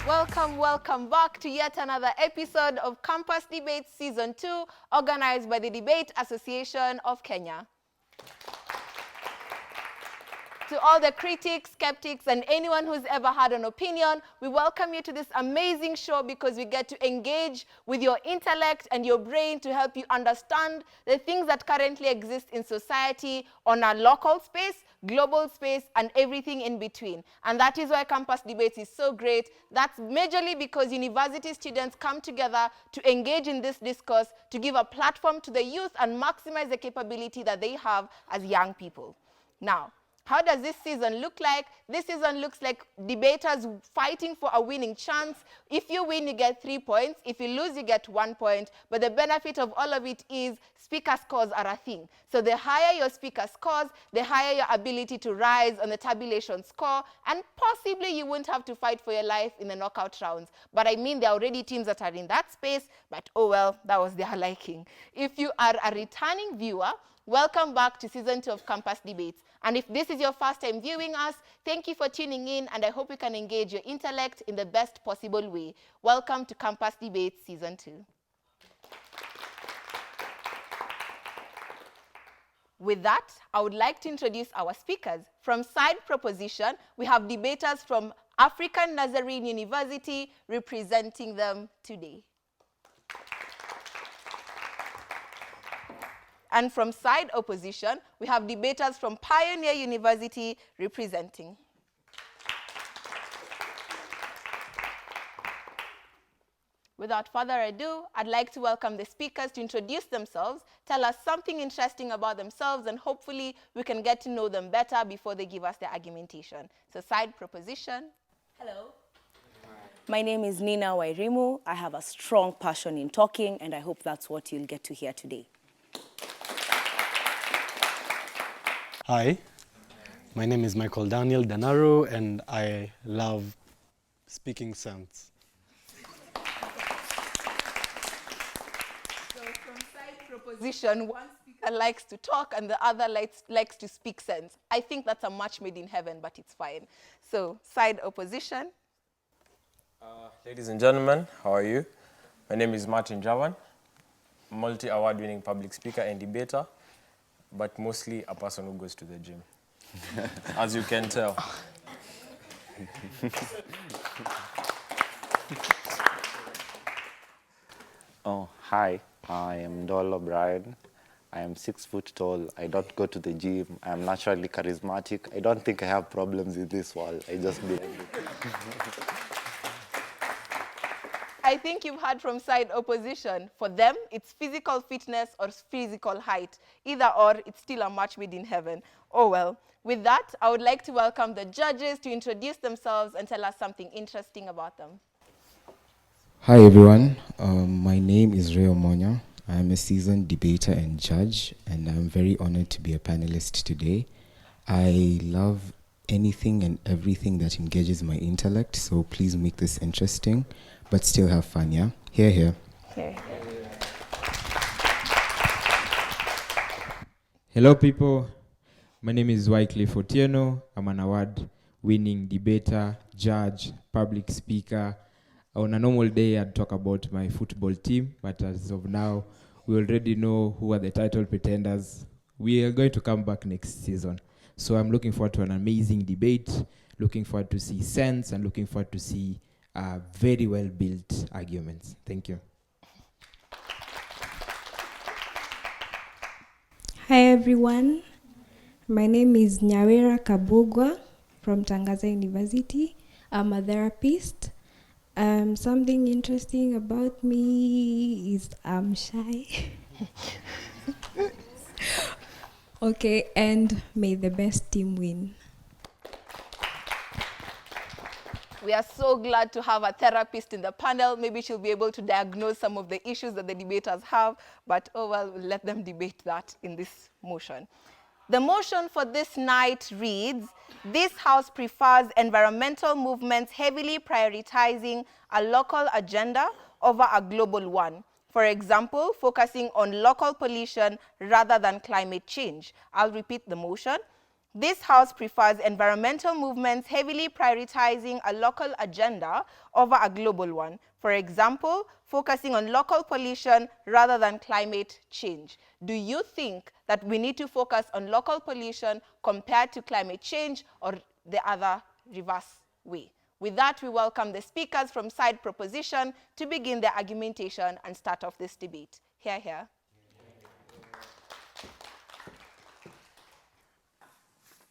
Welcome back to yet another episode of Campus Debates Season 2, organized by the Debate Association of Kenya. To all the critics, skeptics, and anyone who's ever had an opinion, we welcome you to this amazing show because we get to engage with your intellect and your brain to help you understand the things that currently exist in society on a local space, global space, and everything in between. And that is why Campus Debates is so great. That's majorly because university students come together to engage in this discourse, to give a platform to the youth and maximize the capability that they have as young people. Now, how does this season look like? This season looks like debaters fighting for a winning chance. If you win, you get 3 points. If you lose, you get 1 point. But the benefit of all of it is speaker scores are a thing. So the higher your speaker scores, the higher your ability to rise on the tabulation score, and possibly you won't have to fight for your life in the knockout rounds. But I mean, there are already teams that are in that space, but oh well, that was their liking. If you are a returning viewer, welcome back to Season 2 of Campus Debates. And if this is your first time viewing us, thank you for tuning in, and I hope you can engage your intellect in the best possible way. Welcome to Campus Debates Season 2. With that, I would like to introduce our speakers. From Side Proposition, we have debaters from African Nazarene University representing them today. And from Side Opposition, we have debaters from Pioneer University representing. Without further ado, I'd like to welcome the speakers to introduce themselves, tell us something interesting about themselves, and hopefully we can get to know them better before they give us their argumentation. So Side Proposition. Hello. My name is Nina Wairimu. I have a strong passion in talking, and I hope that's what you'll get to hear today. Hi, my name is Michael Daniel Danaro, and I love speaking sense. So from Side Proposition, one speaker likes to talk and the other likes to speak sense. I think that's a match made in heaven, but it's fine. So Side Opposition. Ladies and gentlemen, how are you? My name is Martin Javan, multi-award winning public speaker and debater, but mostly a person who goes to the gym, as you can tell. Oh, hi, I am Dol O'Brien. I am 6 foot tall. I don't go to the gym. I am naturally charismatic. I don't think I have problems in this world. I just believe it. I think you've heard from Side Opposition. For them, it's physical fitness or physical height. Either or, it's still a match made in heaven. Oh well. With that, I would like to welcome the judges to introduce themselves and tell us something interesting about them. Hi everyone, my name is Ray Omonya. I'm a seasoned debater and judge, and I'm very honored to be a panelist today. I love anything and everything that engages my intellect, so please make this interesting, but still have fun, yeah? Hear, hear. Here. Hello people, my name is Wycliffe Otieno. I'm an award-winning debater, judge, public speaker. On a normal day, I'd talk about my football team, but as of now, we already know who are the title pretenders. We are going to come back next season. So I'm looking forward to an amazing debate, looking forward to see sense, and looking forward to see very well-built arguments. Thank you. Hi everyone, my name is Nyawera Kabugwa from Tangaza University. I'm a therapist. Something interesting about me is I'm shy. Okay, and may the best team win. We are so glad to have a therapist in the panel. Maybe she'll be able to diagnose some of the issues that the debaters have, but oh well, we'll let them debate that in this motion. The motion for this night reads, this House prefers environmental movements heavily prioritizing a local agenda over a global one. For example, focusing on local pollution rather than climate change. I'll repeat the motion. This House prefers environmental movements heavily prioritizing a local agenda over a global one. For example, focusing on local pollution rather than climate change. Do you think that we need to focus on local pollution compared to climate change, or the other reverse way? With that, we welcome the speakers from side proposition to begin their argumentation and start off this debate. Hear, hear.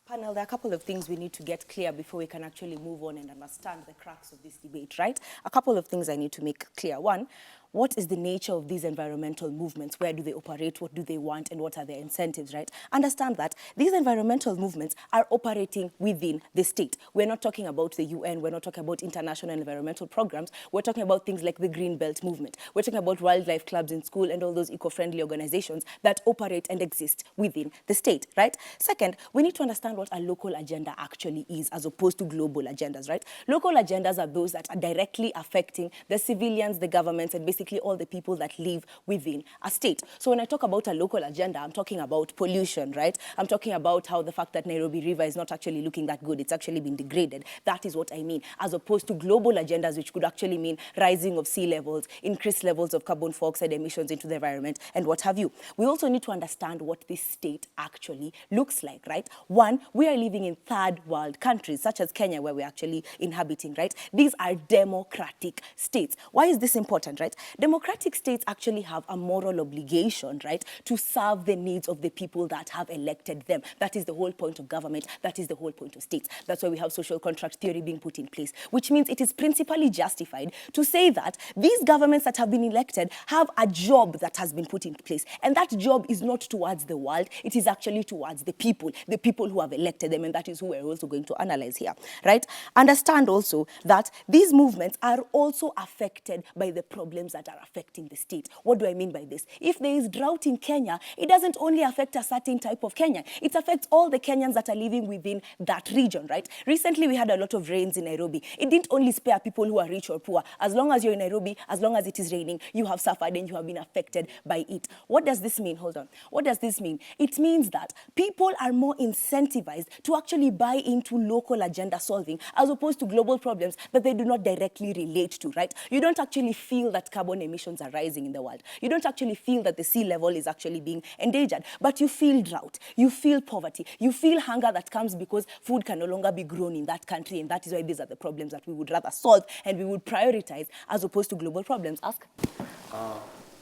Panel, there are a couple of things we need to get clear before we can actually move on and understand the crux of this debate, right? A couple of things I need to make clear. One, what is the nature of these environmental movements? Where do they operate? What do they want? And what are their incentives, right? Understand that these environmental movements are operating within the state. We're not talking about the UN. We're not talking about international environmental programs. We're talking about things like the Green Belt movement. We're talking about wildlife clubs in school and all those eco-friendly organizations that operate and exist within the state, right? Second, we need to understand what a local agenda actually is as opposed to global agendas, right? Local agendas are those that are directly affecting the civilians, the governments, and basically all the people that live within a state. So when I talk about a local agenda, I'm talking about pollution, right? I'm talking about how the fact that Nairobi River is not actually looking that good, it's actually been degraded. That is what I mean, as opposed to global agendas, which could actually mean rising of sea levels, increased levels of carbon dioxide emissions into the environment, and what have you. We also need to understand what this state actually looks like, right? One, we are living in third world countries, such as Kenya, where we're actually inhabiting, right? These are democratic states. Why is this important, right? Democratic states actually have a moral obligation, right, to serve the needs of the people that have elected them. That is the whole point of government. That is the whole point of states. That's why we have social contract theory being put in place, which means it is principally justified to say that these governments that have been elected have a job that has been put in place. And that job is not towards the world. It is actually towards the people who have elected them. And that is who we're also going to analyze here, right? Understand also that these movements are also affected by the problems that are affecting the state. What do I mean by this? If there is drought in Kenya, it doesn't only affect a certain type of Kenya. It affects all the Kenyans that are living within that region, right? Recently, we had a lot of rains in Nairobi. It didn't only spare people who are rich or poor. As long as you're in Nairobi, as long as it is raining, you have suffered and you have been affected by it. What does this mean? Hold on. What does this mean? It means that people are more incentivized to actually buy into local agenda solving as opposed to global problems that they do not directly relate to, right? You don't actually feel that carbon emissions are rising in the world. You don't actually feel that the sea level is actually being endangered, but you feel drought, you feel poverty, you feel hunger that comes because food can no longer be grown in that country, and that is why these are the problems that we would rather solve and we would prioritize as opposed to global problems. Ask.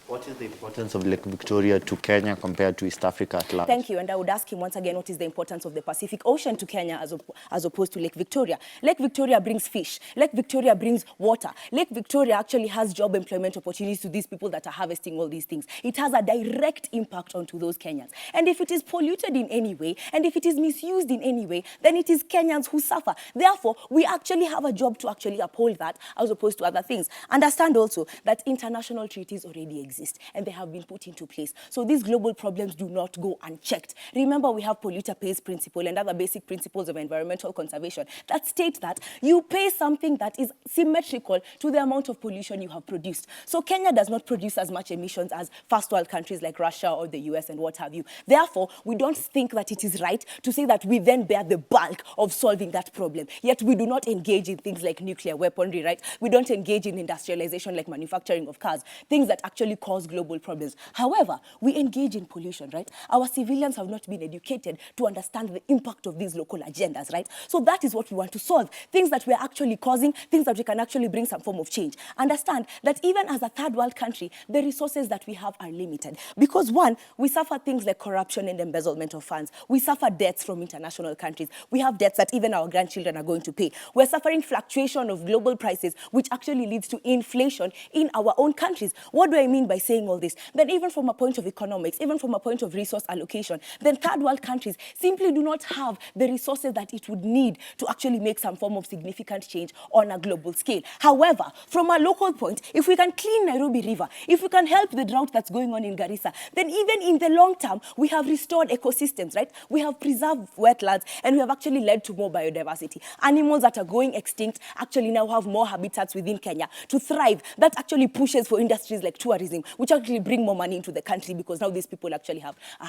What is the importance of Lake Victoria to Kenya compared to East Africa at large? Thank you. And I would ask him once again, what is the importance of the Pacific Ocean to Kenya as opposed to Lake Victoria? Lake Victoria brings fish. Lake Victoria brings water. Lake Victoria actually has job employment opportunities to these people that are harvesting all these things. It has a direct impact onto those Kenyans. And if it is polluted in any way, and if it is misused in any way, then it is Kenyans who suffer. Therefore, we actually have a job to actually uphold that as opposed to other things. Understand also that international treaties already exist and they have been put into place. So these global problems do not go unchecked. Remember, we have polluter pays principle and other basic principles of environmental conservation that state that you pay something that is symmetrical to the amount of pollution you have produced. So Kenya does not produce as much emissions as first world countries like Russia or the US and what have you. Therefore, we don't think that it is right to say that we then bear the bulk of solving that problem. Yet we do not engage in things like nuclear weaponry, right? We don't engage in industrialization like manufacturing of cars, things that actually cause global problems. However, we engage in pollution, right? Our civilians have not been educated to understand the impact of these local agendas, right? So that is what we want to solve. Things that we are actually causing, things that we can actually bring some form of change. Understand that even as a third world country, the resources that we have are limited. Because one, we suffer things like corruption and embezzlement of funds. We suffer debts from international countries. We have debts that even our grandchildren are going to pay. We're suffering fluctuation of global prices, which actually leads to inflation in our own countries. What do I mean by saying all this? Then even from a point of economics, even from a point of resource allocation, then third world countries simply do not have the resources that it would need to actually make some form of significant change on a global scale. However, from a local point, if we can clean Nairobi River, if we can help the drought that's going on in Garissa, then even in the long term, we have restored ecosystems, right? We have preserved wetlands, and we have actually led to more biodiversity. Animals that are going extinct actually now have more habitats within Kenya to thrive. That actually pushes for industries like tourism, tourism, which actually bring more money into the country because now these people actually have a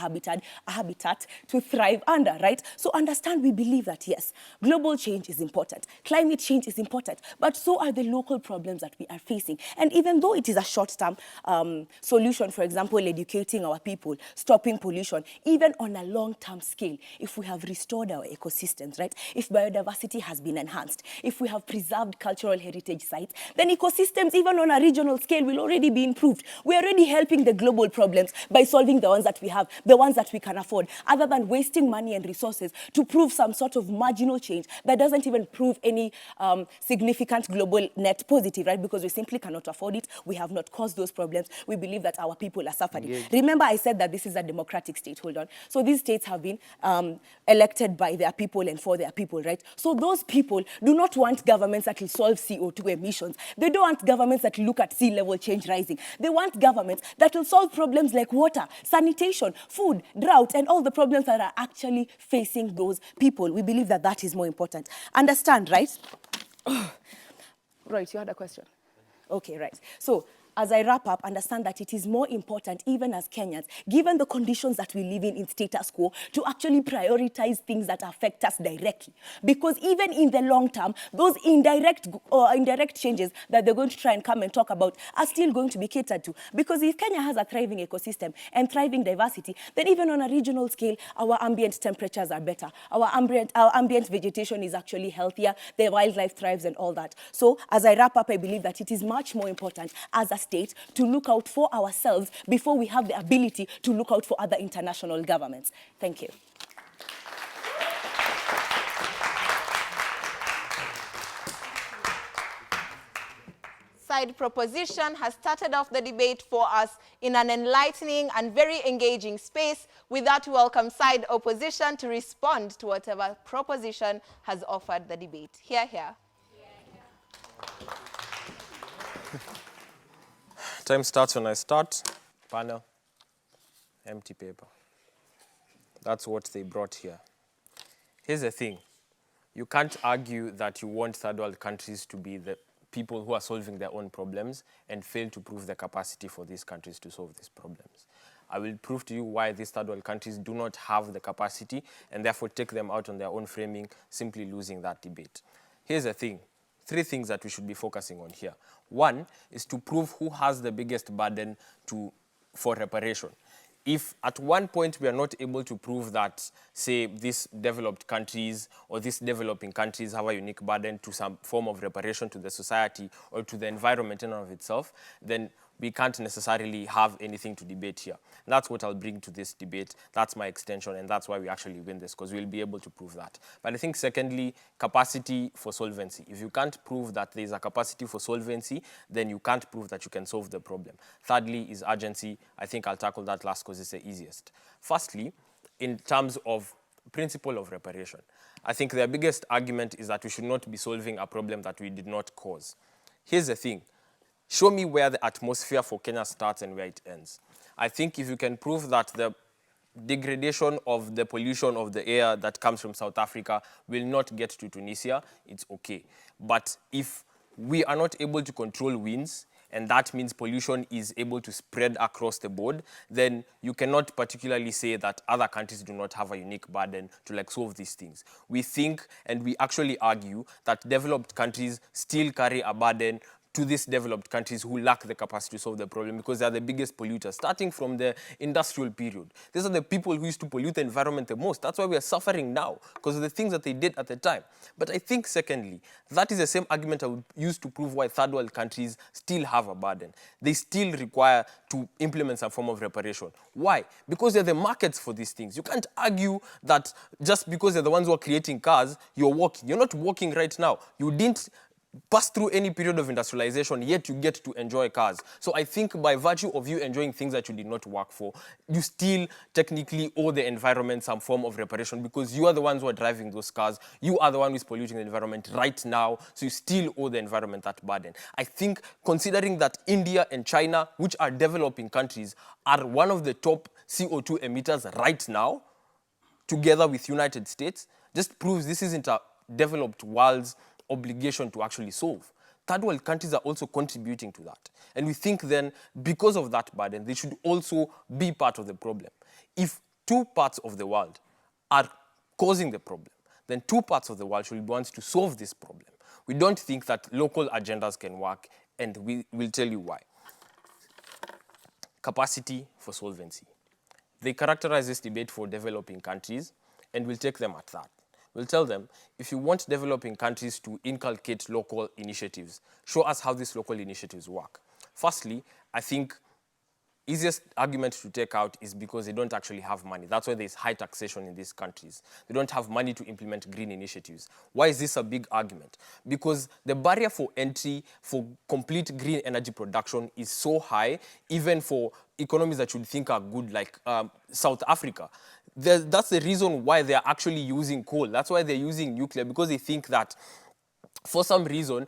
habitat to thrive under, right? So understand, we believe that yes, global change is important, climate change is important, but so are the local problems that we are facing. And even though it is a short-term solution, for example, educating our people, stopping pollution, even on a long-term scale, if we have restored our ecosystems, right? If biodiversity has been enhanced, if we have preserved cultural heritage sites, then ecosystems, even on a regional scale, will already be improved. We are already helping the global problems by solving the ones that we have, the ones that we can afford, other than wasting money and resources to prove some sort of marginal change that doesn't even prove any significant global net positive, right? Because we simply cannot afford it. We have not caused those problems. We believe that our people are suffering. Remember, I said that this is a democratic state. Hold on. So these states have been elected by their people and for their people, right? So those people do not want governments that will solve CO2 emissions. They don't want governments that look at sea level change rising. They want governments that will solve problems like water, sanitation, food, drought, and all the problems that are actually facing those people. We believe that that is more important. Understand, right? Right, you had a question? Okay, right. So, as I wrap up, understand that it is more important, even as Kenyans, given the conditions that we live in status quo, to actually prioritize things that affect us directly. Because even in the long term, those indirect changes that they're going to try and come and talk about are still going to be catered to. Because if Kenya has a thriving ecosystem and thriving diversity, then even on a regional scale, our ambient temperatures are better. Our ambient vegetation is actually healthier, the wildlife thrives and all that. So, as I wrap up, I believe that it is much more important as a state to look out for ourselves before we have the ability to look out for other international governments. Thank you. Side proposition has started off the debate for us in an enlightening and very engaging space. With that, we welcome side opposition to respond to whatever proposition has offered the debate. Hear, hear. Time starts when I start. Panel, empty paper. That's what they brought here. Here's the thing. You can't argue that you want third world countries to be the people who are solving their own problems and fail to prove the capacity for these countries to solve these problems. I will prove to you why these third world countries do not have the capacity and therefore take them out on their own framing, simply losing that debate. Here's the thing. 3 things that we should be focusing on here. One is to prove who has the biggest burden for reparation. If at one point we are not able to prove that, say, these developed countries or these developing countries have a unique burden to some form of reparation to the society or to the environment in and of itself, then we can't necessarily have anything to debate here. And that's what I'll bring to this debate. That's my extension, and that's why we actually win this, because we'll be able to prove that. But I think, secondly, capacity for solvency. If you can't prove that there's a capacity for solvency, then you can't prove that you can solve the problem. Thirdly is urgency. I think I'll tackle that last because it's the easiest. Firstly, in terms of principle of reparation, I think their biggest argument is that we should not be solving a problem that we did not cause. Here's the thing. Show me where the atmosphere for Kenya starts and where it ends. I think if you can prove that the degradation of the pollution of the air that comes from South Africa will not get to Tunisia, it's okay. But if we are not able to control winds, and that means pollution is able to spread across the board, then you cannot particularly say that other countries do not have a unique burden to solve these things. We think, and we actually argue, that developed countries still carry a burden to these developed countries who lack the capacity to solve the problem because they are the biggest polluters, starting from the industrial period. These are the people who used to pollute the environment the most. That's why we are suffering now, because of the things that they did at the time. But I think, secondly, that is the same argument I would use to prove why third world countries still have a burden. They still require to implement some form of reparation. Why? Because they're the markets for these things. You can't argue that just because they're the ones who are creating cars, you're walking. You're not walking right now. You didn't pass through any period of industrialization, yet you get to enjoy cars. So I think by virtue of you enjoying things that you did not work for, you still technically owe the environment some form of reparation because you are the ones who are driving those cars. You are the one who is polluting the environment right now, so you still owe the environment that burden. I think considering that India and China, which are developing countries, are one of the top CO2 emitters right now, together with United States, just proves this isn't a developed world's obligation to actually solve. third world countries are also contributing to that. And we think then, because of that burden, they should also be part of the problem. If two parts of the world are causing the problem, then two parts of the world should be ones to solve this problem. We don't think that local agendas can work, and we will tell you why. Capacity for solvency. They characterize this debate for developing countries, and we'll take them at that. We'll tell them, if you want developing countries to inculcate local initiatives, show us how these local initiatives work. Firstly, I think easiest argument to take out is because they don't actually have money. That's why there's high taxation in these countries. They don't have money to implement green initiatives. Why is this a big argument? Because the barrier for entry for complete green energy production is so high, even for economies that you'd think are good, like South Africa. That's the reason why they're actually using coal. That's why they're using nuclear, because they think that for some reason,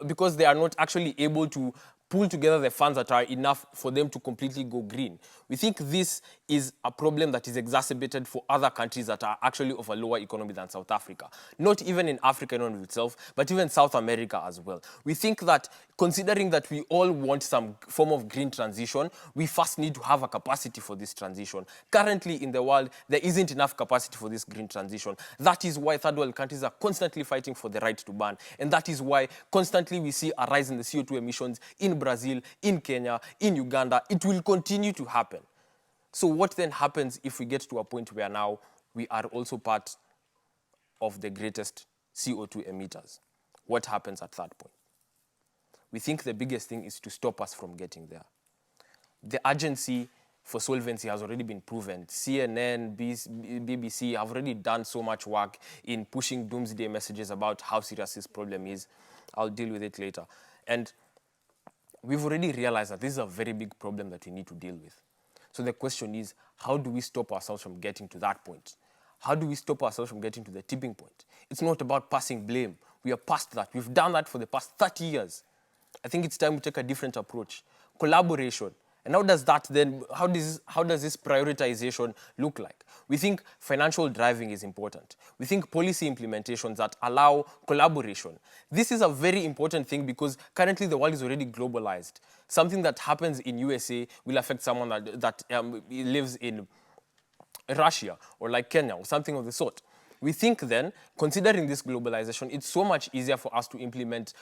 because they are not actually able to pull together the funds that are enough for them to completely go green. We think this is a problem that is exacerbated for other countries that are actually of a lower economy than South Africa. Not even in Africa in and of itself, but even South America as well. We think that considering that we all want some form of green transition, we first need to have a capacity for this transition. Currently in the world, there isn't enough capacity for this green transition. That is why third world countries are constantly fighting for the right to ban. And that is why constantly we see a rise in the CO2 emissions in Brazil, in Kenya, in Uganda. It will continue to happen. So what then happens if we get to a point where now we are also part of the greatest CO2 emitters? What happens at that point? We think the biggest thing is to stop us from getting there. The urgency for solvency has already been proven. CNN, BBC have already done so much work in pushing doomsday messages about how serious this problem is. I'll deal with it later. And we've already realized that this is a very big problem that we need to deal with. So the question is, how do we stop ourselves from getting to that point? How do we stop ourselves from getting to the tipping point? It's not about passing blame. We are past that. We've done that for the past 30 years. I think it's time we take a different approach. Collaboration. And how does this prioritization look like? We think financial driving is important. We think policy implementations that allow collaboration. This is a very important thing because currently the world is already globalized. Something that happens in USA will affect someone that lives in Russia or like Kenya or something of the sort. We think then, considering this globalization, it's so much easier for us to implement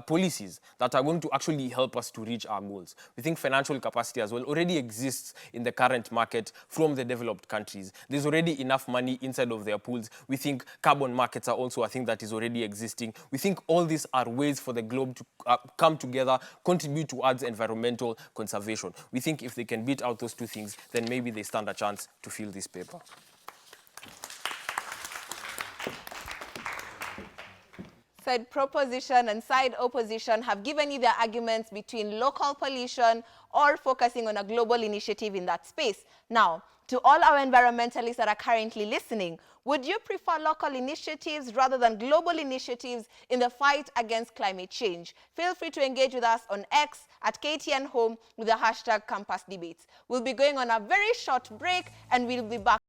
policies that are going to actually help us to reach our goals. We think financial capacity as well already exists in the current market from the developed countries. There's already enough money inside of their pools. We think carbon markets are also a thing that is already existing. We think all these are ways for the globe to come together, contribute towards environmental conservation. We think if they can beat out those two things, then maybe they stand a chance to fill this paper. Side proposition and side opposition have given you their arguments between local pollution or focusing on a global initiative in that space. Now, to all our environmentalists that are currently listening, would you prefer local initiatives rather than global initiatives in the fight against climate change? Feel free to engage with us on X at KTN Home with the hashtag Campus Debates. We'll be going on a very short break and we'll be back.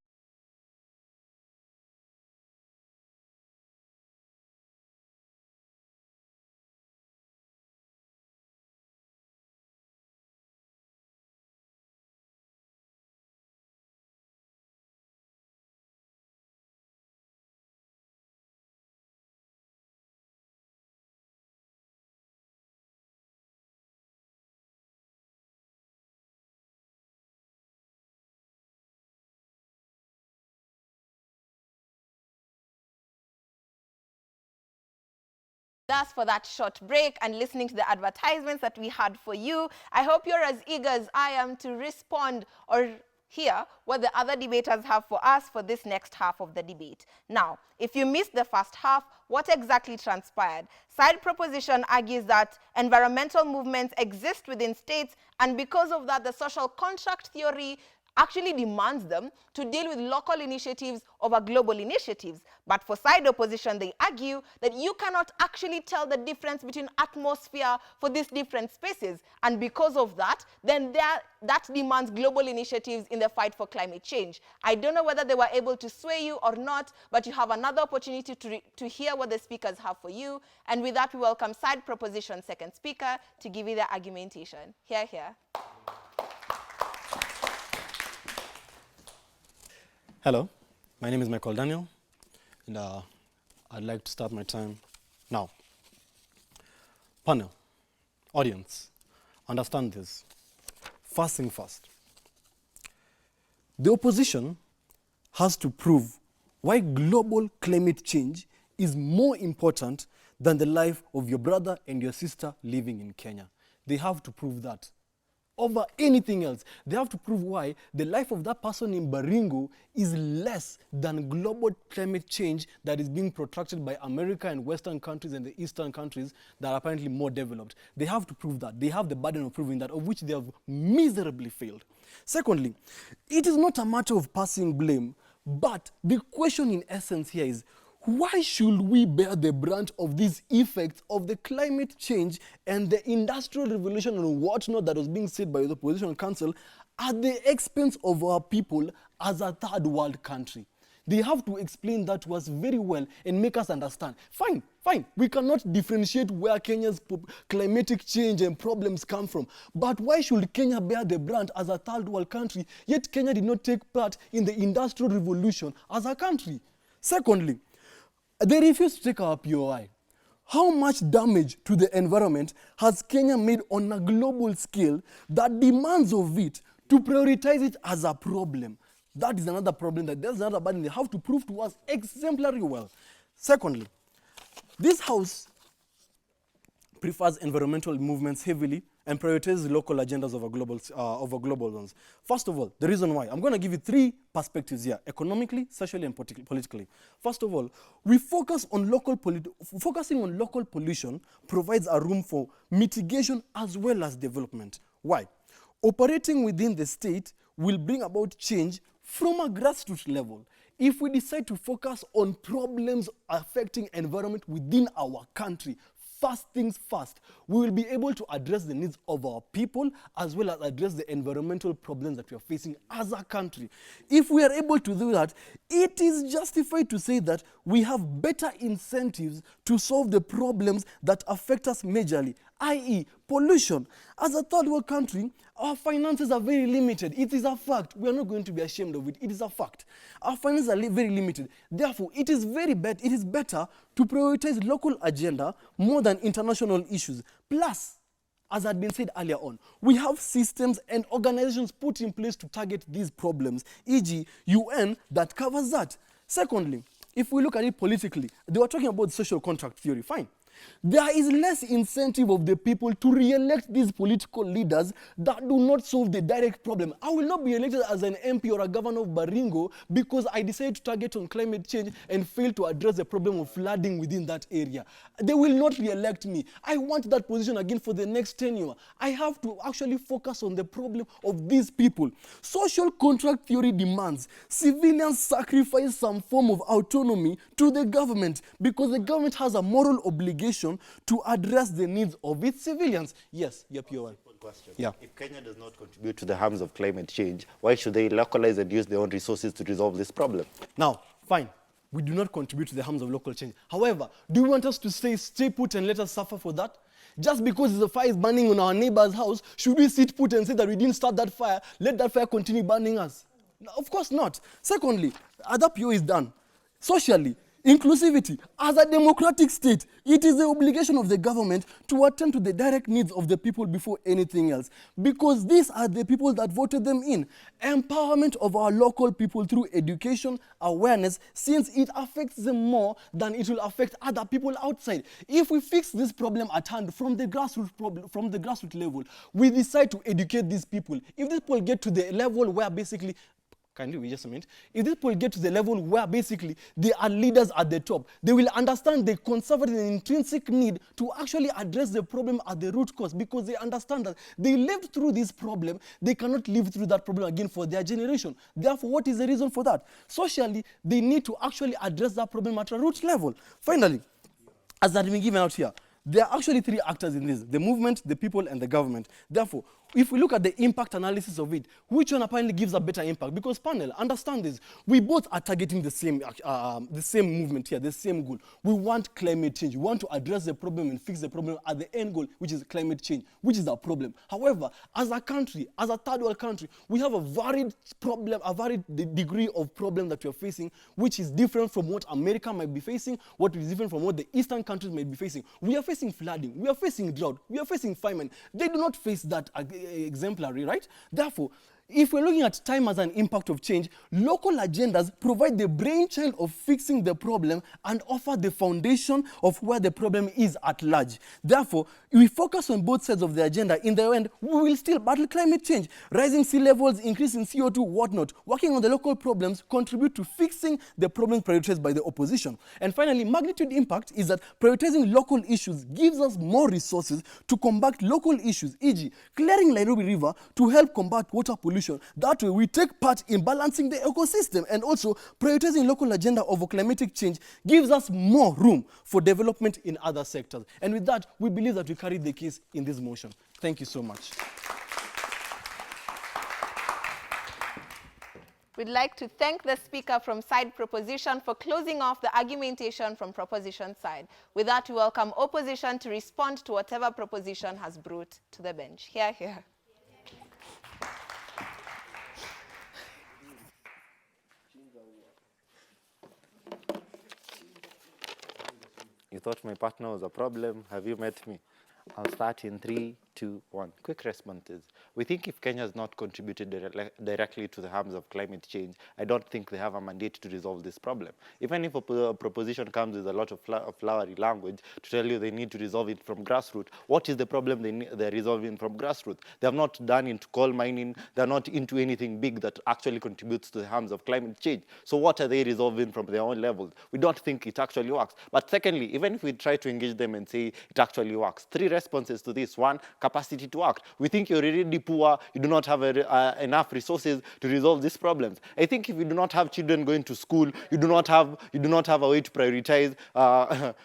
That's for that short break and listening to the advertisements that we had for you. I hope you're as eager as I am to respond or hear what the other debaters have for us for this next half of the debate. Now, if you missed the first half, what exactly transpired? Side proposition argues that environmental movements exist within states, and because of that, the social contract theory actually demands them to deal with local initiatives over global initiatives. But for side opposition, they argue that you cannot actually tell the difference between atmosphere for these different spaces. And because of that, then that demands global initiatives in the fight for climate change. I don't know whether they were able to sway you or not, but you have another opportunity to hear what the speakers have for you. And with that, we welcome side proposition second speaker to give you their argumentation. Here, here. Hello, my name is Michael Daniel, and I'd like to start my time now. Panel, audience, understand this. First thing first. The opposition has to prove why global climate change is more important than the life of your brother and your sister living in Kenya. They have to prove that. Over anything else, they have to prove why the life of that person in Baringo is less than global climate change that is being protracted by America and Western countries and the Eastern countries that are apparently more developed. They have to prove that. They have the burden of proving that, of which they have miserably failed. Secondly, it is not a matter of passing blame, but the question in essence here is, why should we bear the brunt of these effects of the climate change and the industrial revolution and whatnot that was being said by the opposition council at the expense of our people as a third world country? They have to explain that to us very well and make us understand. Fine. We cannot differentiate where Kenya's climatic change and problems come from. But why should Kenya bear the brunt as a third world country, yet Kenya did not take part in the industrial revolution as a country? Secondly, they refuse to take our POI. How much damage to the environment has Kenya made on a global scale that demands of it to prioritize it as a problem? That is another problem, there's another burden they have to prove to us exemplary well. Secondly, this House prefers environmental movements heavily and prioritizes local agendas over global ones. First of all, the reason why. I'm going to give you three perspectives here, economically, socially, and politically. First of all, we focusing on local pollution provides a room for mitigation as well as development. Why? Operating within the state will bring about change from a grassroots level. If we decide to focus on problems affecting environment within our country, first things first, we will be able to address the needs of our people as well as address the environmental problems that we are facing as a country. If we are able to do that, it is justified to say that we have better incentives to solve the problems that affect us majorly, i.e. pollution. As a third world country, our finances are very limited. It is a fact. We are not going to be ashamed of it. It is a fact. Our finances are very limited. Therefore, it is better to prioritize local agenda more than international issues. Plus, as had been said earlier on, we have systems and organizations put in place to target these problems, e.g. UN that covers that. Secondly, if we look at it politically, they were talking about social contract theory. Fine. There is less incentive of the people to re-elect these political leaders that do not solve the direct problem. I will not be elected as an MP or a governor of Baringo because I decided to target on climate change and fail to address the problem of flooding within that area. They will not re-elect me. I want that position again for the next tenure. I have to actually focus on the problem of these people. Social contract theory demands civilians sacrifice some form of autonomy to the government because the government has a moral obligation to address the needs of its civilians. Yes, POI. Question. Yeah. If Kenya does not contribute to the harms of climate change, why should they localize and use their own resources to resolve this problem? Now, fine. We do not contribute to the harms of local change. However, do you want us to stay put and let us suffer for that? Just because the fire is burning on our neighbor's house, should we sit put and say that we didn't start that fire, let that fire continue burning us? No, of course not. Secondly, other PO is done. Socially, inclusivity. As a democratic state, it is the obligation of the government to attend to the direct needs of the people before anything else. Because these are the people that voted them in. Empowerment of our local people through education, awareness, since it affects them more than it will affect other people outside. If we fix this problem at hand from the grassroots level, we decide to educate these people. If these people get to the level where basically kindly wait just a minute. If these people get to the level where basically they are leaders at the top, they will understand the conservative and intrinsic need to actually address the problem at the root cause, because they understand that they lived through this problem, they cannot live through that problem again for their generation. Therefore, what is the reason for that? Socially, they need to actually address that problem at a root level. Finally, as that been given out here, there are actually three actors in this: the movement, the people, and the government. Therefore, if we look at the impact analysis of it, which one apparently gives a better impact? Because panel, understand this, we both are targeting the same movement here, the same goal. We want climate change. We want to address the problem and fix the problem at the end goal, which is climate change, which is our problem. However, as a country, as a third world country, we have a varied problem, a varied degree of problem that we are facing, which is different from what America might be facing, what is different from what the eastern countries might be facing. We are facing flooding, we are facing drought, we are facing famine. They do not face that exemplary, right? Therefore, if we're looking at time as an impact of change, local agendas provide the brainchild of fixing the problem and offer the foundation of where the problem is at large. Therefore, if we focus on both sides of the agenda, in the end, we will still battle climate change. Rising sea levels, increasing CO2, whatnot. Working on the local problems contribute to fixing the problems prioritized by the opposition. And finally, magnitude impact is that prioritizing local issues gives us more resources to combat local issues, e.g., clearing Nairobi River to help combat water pollution. That way, we take part in balancing the ecosystem, and also prioritizing local agenda over climatic change gives us more room for development in other sectors. And with that, we believe that we carried the case in this motion. Thank you so much. We'd like to thank the speaker from side proposition for closing off the argumentation from proposition side. With that, we welcome opposition to respond to whatever proposition has brought to the bench. Hear, hear. You thought my partner was a problem? Have you met me? I'll start in 3, 2, 1. Quick responses. We think if Kenya has not contributed directly to the harms of climate change, I don't think they have a mandate to resolve this problem. Even if a proposition comes with a lot of flowery language to tell you they need to resolve it from grassroots, what is the problem they're resolving from grassroots? They have not done into coal mining. They're not into anything big that actually contributes to the harms of climate change. So what are they resolving from their own levels? We don't think it actually works. But secondly, even if we try to engage them and say it actually works, 3 responses to this. 1, capacity to act. We think you're already poor, you do not have enough resources to resolve these problems. I think if you do not have children going to school, you do not have a way to prioritize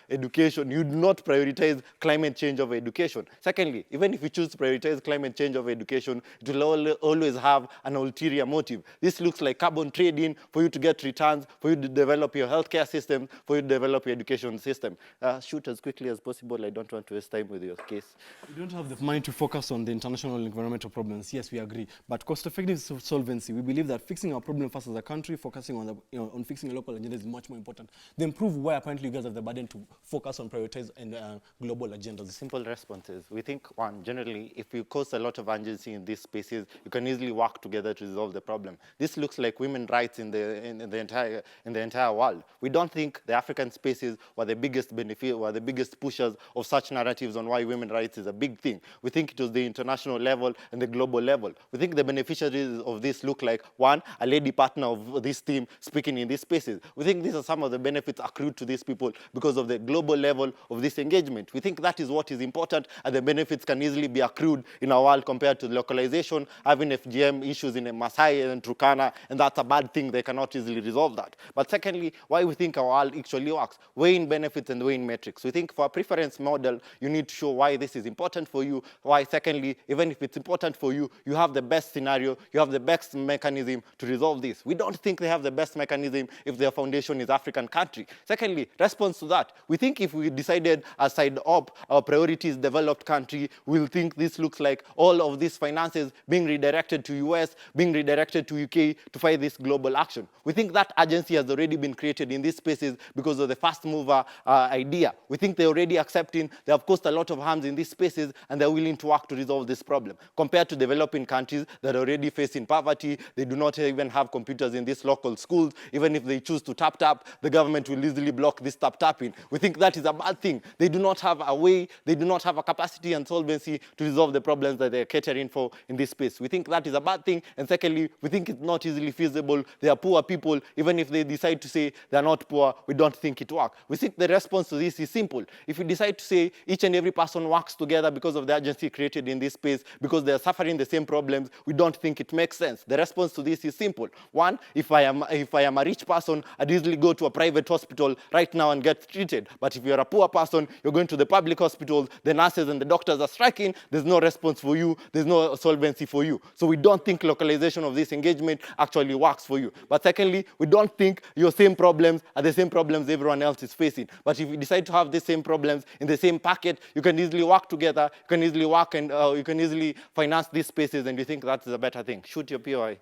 education. You do not prioritize climate change over education. Secondly, even if you choose to prioritize climate change over education, it will always have an ulterior motive. This looks like carbon trading for you to get returns, for you to develop your healthcare system, for you to develop your education system. Shoot as quickly as possible. I don't want to waste time with your case. We don't have the money to focus on the international environmental problems. Yes, we agree. But cost-effective solvency, we believe that fixing our problem first as a country, focusing on on fixing a local agenda is much more important than prove why apparently you guys have the burden to focus on prioritize and global agendas. Simple responses. We think, 1, generally, if you cause a lot of urgency in these spaces, you can easily work together to resolve the problem. This looks like women's rights in the entire world. We don't think the African spaces were the biggest pushers of such narratives on why women's rights is a big thing. We think it was the international level and the global level. We think the beneficiaries of this look like, 1, a lady partner of this team speaking in these spaces. We think these are some of the benefits accrued to these people because of the global level of this engagement. We think that is what is important, and the benefits can easily be accrued in our world compared to localization, having FGM issues in Masai and Turkana, and that's a bad thing. They cannot easily resolve that. But secondly, why we think our world actually works, weighing benefits and weighing metrics. We think for a preference model, you need to show why this is important for you, why secondly, even if it's important for you, you have the best scenario, you have the best mechanism to resolve this. We don't think they have the best mechanism if their foundation is African country. Secondly, response to that, we think if we decided as side op, our priority is developed country, we'll think this looks like all of these finances being redirected to US, being redirected to UK to fight this global action. We think that agency has already been created in these spaces because of the first mover idea. We think they're already accepting they have caused a lot of harms in these spaces, and they're willing to work to resolve this problem. Compared to developing countries that are already facing poverty, they do not even have computers in these local schools. Even if they choose to tap, the government will easily block this tapping. We think that is a bad thing. They do not have a way, they do not have a capacity and solvency to resolve the problems that they're catering for in this space. We think that is a bad thing. And secondly, we think it's not easily feasible. They are poor people. Even if they decide to say they're not poor, we don't think it works. We think the response to this is simple. If we decide to say each and every person works together because of the urgency created in this space, because they're suffering the same problems, we don't think it makes sense. The response to this is simple. One, if I am a rich person, I'd easily go to a private hospital right now and get treated. But if you're a poor person, you're going to the public hospitals, the nurses and the doctors are striking, there's no response for you, there's no solvency for you. So we don't think localization of this engagement actually works for you. But secondly, we don't think your same problems are the same problems everyone else is facing. But if you decide to have the same problems in the same packet, you can easily work together, you can easily work and you can easily finance these spaces, and you think that's a better thing. Shoot your POI.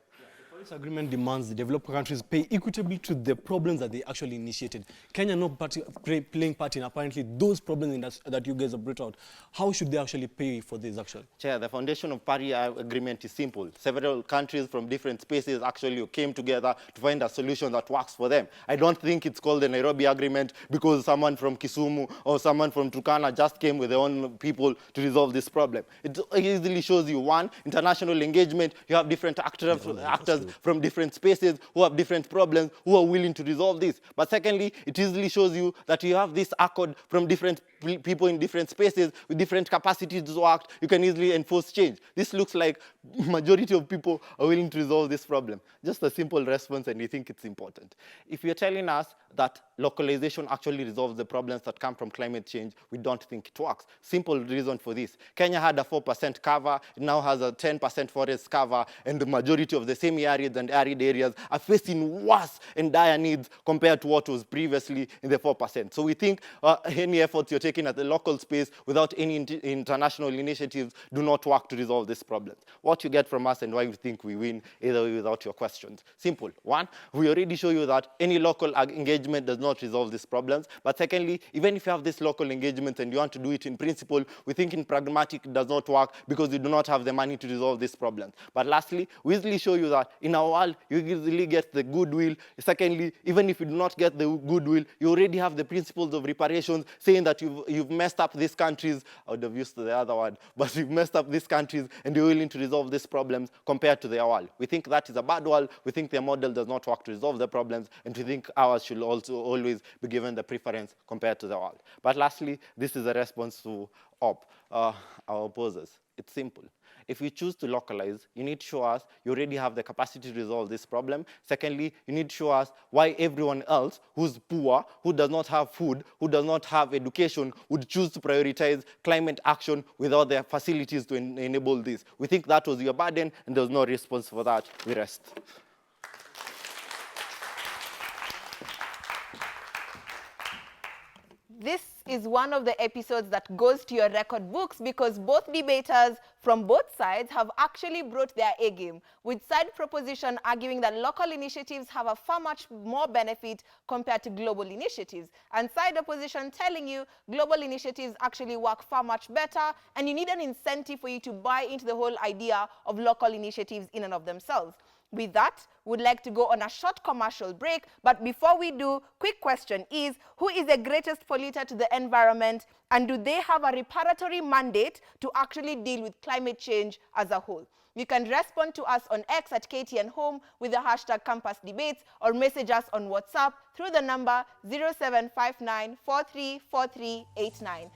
This agreement demands the developed countries pay equitably to the problems that they actually initiated. Kenya not playing part in apparently those problems that you guys have brought out. How should they actually pay for this actually? Chair, the foundation of Paris Agreement is simple. Several countries from different spaces actually came together to find a solution that works for them. I don't think it's called the Nairobi Agreement because someone from Kisumu or someone from Turkana just came with their own people to resolve this problem. It easily shows you, one, international engagement. You have different actors from different spaces who have different problems, who are willing to resolve this. But secondly, it easily shows you that you have this accord from different people in different spaces with different capacities to act. You can easily enforce change. This looks like majority of people are willing to resolve this problem. Just a simple response, and we think it's important. If you're telling us that localization actually resolves the problems that come from climate change, we don't think it works. Simple reason for this. Kenya had a 4% cover, it now has a 10% forest cover, and the majority of the semi-arid and arid areas are facing worse and dire needs compared to what was previously in the 4%. So we think any efforts you're taking at the local space without any international initiatives do not work to resolve this problem. What you get from us and why we think we win, either way without your questions. Simple. One, we already show you that any local engagement does not resolve these problems. But secondly, even if you have this local engagement and you want to do it in principle, we think in pragmatic it does not work because you do not have the money to resolve these problems. But lastly, we easily show you that in our world, you easily get the goodwill. Secondly, even if you do not get the goodwill, you already have the principles of reparations saying that you've messed up these countries. I would have used the other word, but you've messed up these countries and you're willing to resolve these problems compared to their world. We think that is a bad world. We think their model does not work to resolve the problems, and we think ours should also always be given the preference compared to the world. But lastly, this is a response to our opposers. It's simple. If you choose to localize, you need to show us you already have the capacity to resolve this problem. Secondly, you need to show us why everyone else who's poor, who does not have food, who does not have education, would choose to prioritize climate action without the facilities to enable this. We think that was your burden, and there was no response for that. We rest. This is one of the episodes that goes to your record books because both debaters from both sides have actually brought their A game, with side proposition arguing that local initiatives have a far much more benefit compared to global initiatives, and side opposition telling you global initiatives actually work far much better and you need an incentive for you to buy into the whole idea of local initiatives in and of themselves. With that, we'd like to go on a short commercial break, but before we do, quick question is, who is the greatest polluter to the environment, and do they have a reparatory mandate to actually deal with climate change as a whole? You can respond to us on X at KTN Home with the hashtag Campus Debates, or message us on WhatsApp through the number 0759 434389.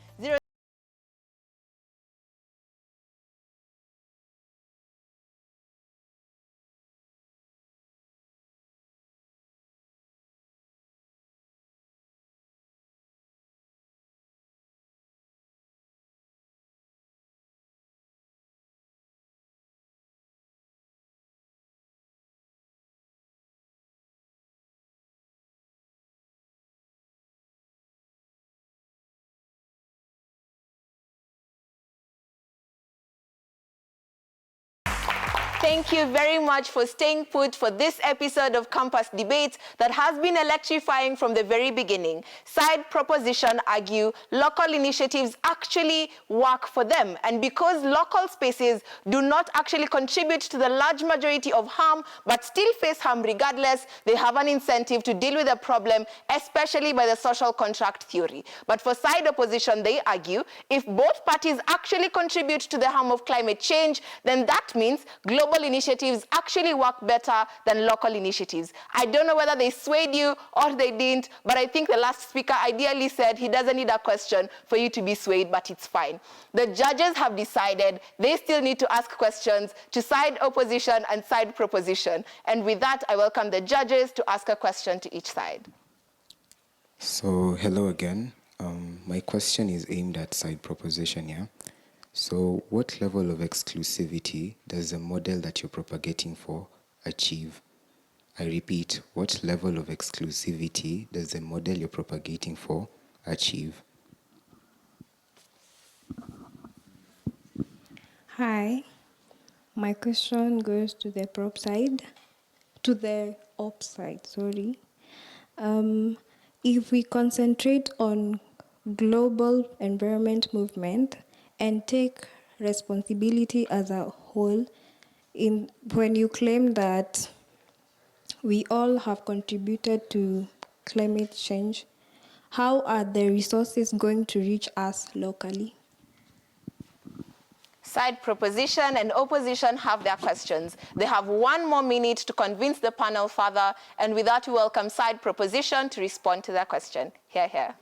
Thank you very much for staying put for this episode of Campus Debate that has been electrifying from the very beginning. Side proposition argue local initiatives actually work for them, and because local spaces do not actually contribute to the large majority of harm but still face harm regardless, they have an incentive to deal with the problem, especially by the social contract theory. But for side opposition, they argue if both parties actually contribute to the harm of climate change, then that means global initiatives actually work better than local initiatives. I don't know whether they swayed you or they didn't, but I think the last speaker ideally said he doesn't need a question for you to be swayed, but it's fine. The judges have decided they still need to ask questions to side opposition and side proposition. And with that, I welcome the judges to ask a question to each side. So, hello again. My question is aimed at side proposition, yeah? So, what level of exclusivity does the model that you're propagating for achieve? I repeat, what level of exclusivity does the model you're propagating for achieve? Hi, my question goes to the prop side, to the op side, sorry. If we concentrate on global environment movement and take responsibility as a whole, when you claim that we all have contributed to climate change, how are the resources going to reach us locally? Side proposition and opposition have their questions. They have 1 more minute to convince the panel further, and with that, we welcome side proposition to respond to their question. Here.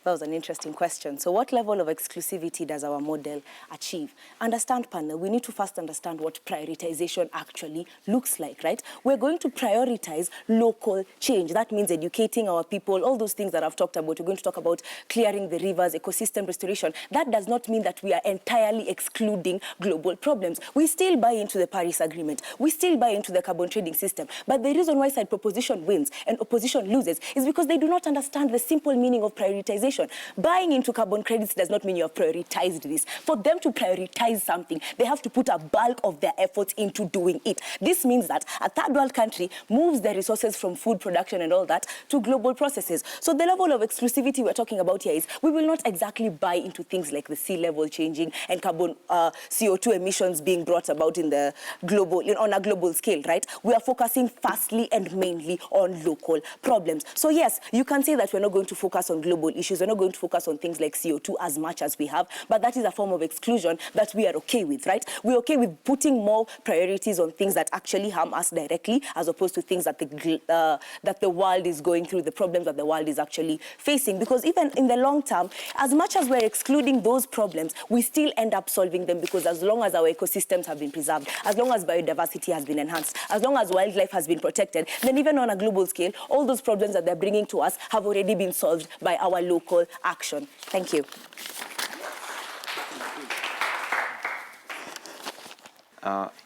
That was an interesting question. So what level of exclusivity does our model achieve? Understand, panel, we need to first understand what prioritization actually looks like, right? We're going to prioritize local change. That means educating our people, all those things that I've talked about. We're going to talk about clearing the rivers, ecosystem restoration. That does not mean that we are entirely excluding global problems. We still buy into the Paris Agreement. We still buy into the carbon trading system. But the reason why side proposition wins and opposition loses is because they do not understand the simple meaning of prioritization. Buying into carbon credits does not mean you have prioritized this. For them to prioritize something, they have to put a bulk of their efforts into doing it. This means that a third world country moves their resources from food production and all that to global processes. So the level of exclusivity we're talking about here is we will not exactly buy into things like the sea level changing and carbon CO2 emissions being brought about in the global, on a global scale, right? We are focusing firstly and mainly on local problems. So yes, you can say that we're not going to focus on global issues. We're not going to focus on things like CO2 as much as we have, but that is a form of exclusion that we are okay with, right? We're okay with putting more priorities on things that actually harm us directly, as opposed to things that the world is going through, the problems that the world is actually facing. Because even in the long term, as much as we're excluding those problems, we still end up solving them, because as long as our ecosystems have been preserved, as long as biodiversity has been enhanced, as long as wildlife has been protected, then even on a global scale, all those problems that they're bringing to us have already been solved by our local action. Thank you.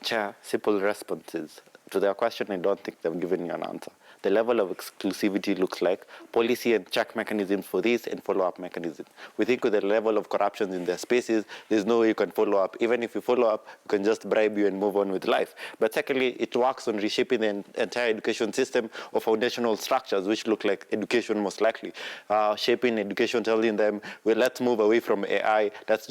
Chair, simple responses. To their question, I don't think they've given you an answer. The level of exclusivity looks like policy and check mechanisms for this and follow-up mechanisms. We think with the level of corruption in their spaces, there's no way you can follow up. Even if you follow up, you can just bribe you and move on with life. But secondly, it works on reshaping the entire education system or foundational structures, which look like education most likely. Shaping education, telling them, well, let's move away from AI, let's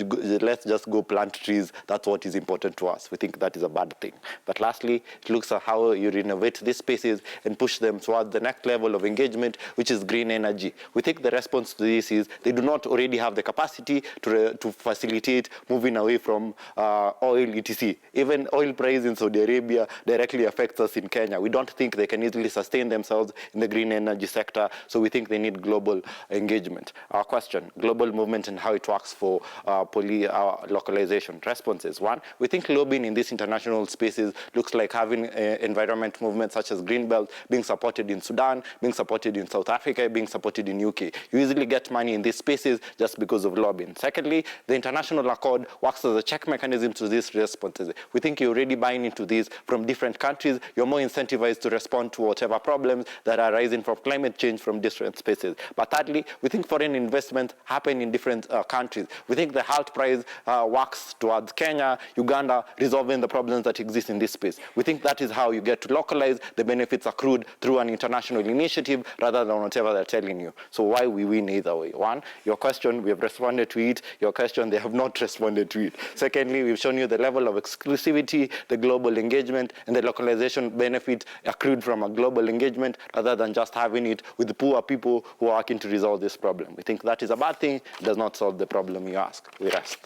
just go plant trees. That's what is important to us. We think that is a bad thing. But lastly, it looks at how you renovate these spaces and push them towards the next level of engagement, which is green energy. We think the response to this is they do not already have the capacity to facilitate moving away from oil, etc. Even oil price in Saudi Arabia directly affects us in Kenya. We don't think they can easily sustain themselves in the green energy sector, so we think they need global engagement. Our question, global movement and how it works for localization. Responses. 1, we think lobbying in these international spaces looks like having environment movements such as Greenbelt being supported supported in Sudan, being supported in South Africa, being supported in UK. You easily get money in these spaces just because of lobbying. Secondly, the international accord works as a check mechanism to these responses. We think you're already buying into these from different countries. You're more incentivized to respond to whatever problems that are arising from climate change from different spaces. But thirdly, we think foreign investment happen in different countries. We think the HALT prize works towards Kenya, Uganda, resolving the problems that exist in this space. We think that is how you get to localize the benefits accrued through an international initiative rather than whatever they're telling you. So why we win either way? One, your question, we have responded to it. Your question, they have not responded to it. Secondly, we've shown you the level of exclusivity, the global engagement, and the localization benefit accrued from a global engagement rather than just having it with the poor people who are working to resolve this problem. We think that is a bad thing. It does not solve the problem you ask. We rest.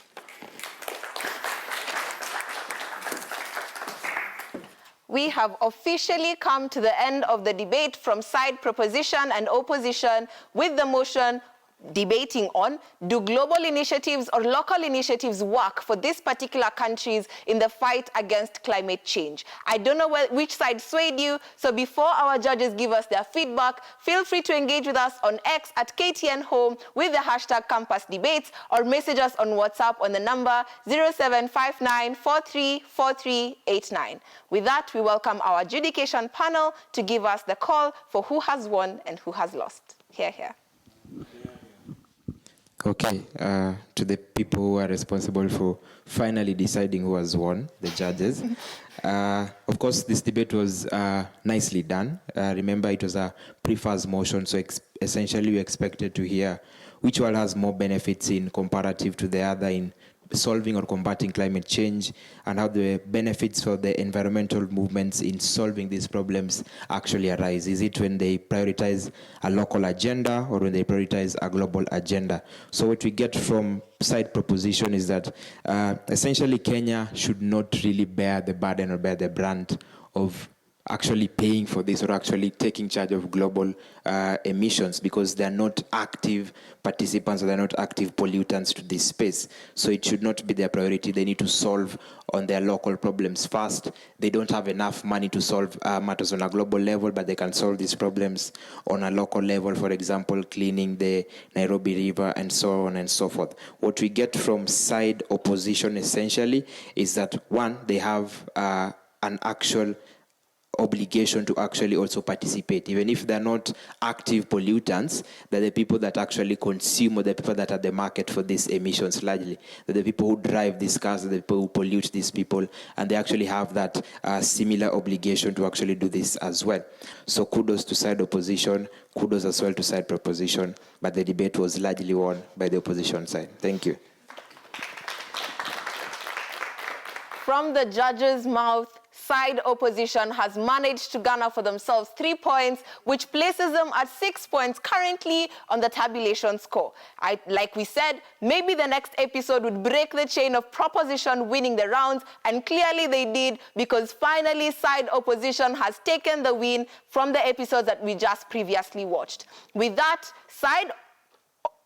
We have officially come to the end of the debate from side proposition and opposition with the motion debating on, do global initiatives or local initiatives work for these particular countries in the fight against climate change? I don't know which side swayed you, so before our judges give us their feedback, feel free to engage with us on X at KTN Home with the hashtag Campus Debates, or message us on WhatsApp on the number 0759434389. With that, we welcome our adjudication panel to give us the call for who has won and who has lost. Hear, hear. Okay, to the people who are responsible for finally deciding who has won, the judges. Of course, this debate was nicely done. Remember, it was a prefers motion, so essentially we expected to hear which one has more benefits in comparative to the other in solving or combating climate change, and how the benefits for the environmental movements in solving these problems actually arise. Is it when they prioritize a local agenda or when they prioritize a global agenda? So what we get from side proposition is that essentially Kenya should not really bear the burden or bear the brunt of actually paying for this or actually taking charge of global emissions, because they're not active participants or they're not active pollutants to this space. So it should not be their priority. They need to solve on their local problems first. They don't have enough money to solve matters on a global level, but they can solve these problems on a local level, for example, cleaning the Nairobi River and so on and so forth. What we get from side opposition essentially is that, one, they have an actual obligation to actually also participate. Even if they're not active pollutants, they're the people that actually consume, or the people that are the market for these emissions largely. They're the people who drive these cars, they're the people who pollute these people, and they actually have that similar obligation to actually do this as well. So kudos to side opposition, kudos as well to side proposition, but the debate was largely won by the opposition side. Thank you. From the judge's mouth, side opposition has managed to garner for themselves 3 points, which places them at 6 points currently on the tabulation score. Like we said, maybe the next episode would break the chain of proposition winning the rounds, and clearly they did, because finally side opposition has taken the win from the episodes that we just previously watched. With that, side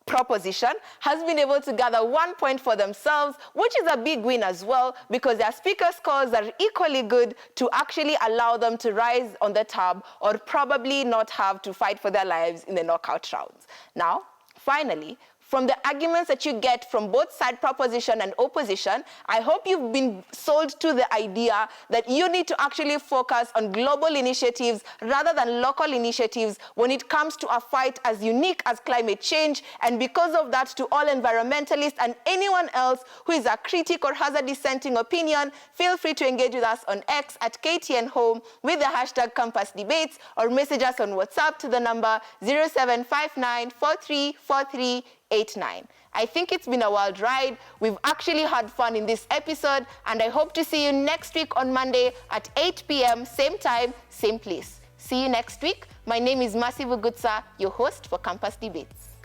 proposition has been able to gather 1 point for themselves, which is a big win as well, because their speaker scores are equally good to actually allow them to rise on the tab, or probably not have to fight for their lives in the knockout rounds. Now, finally, from the arguments that you get from both side proposition and opposition, I hope you've been sold to the idea that you need to actually focus on global initiatives rather than local initiatives when it comes to a fight as unique as climate change. And because of that, to all environmentalists and anyone else who is a critic or has a dissenting opinion, feel free to engage with us on X at KTN Home with the hashtag Campus Debates, or message us on WhatsApp to the number 0759434389. I think it's been a wild ride. We've actually had fun in this episode, and I hope to see you next week on Monday at 8 p.m, same time, same place. See you next week. My name is Masi Vugutsa, your host for Campus Debates.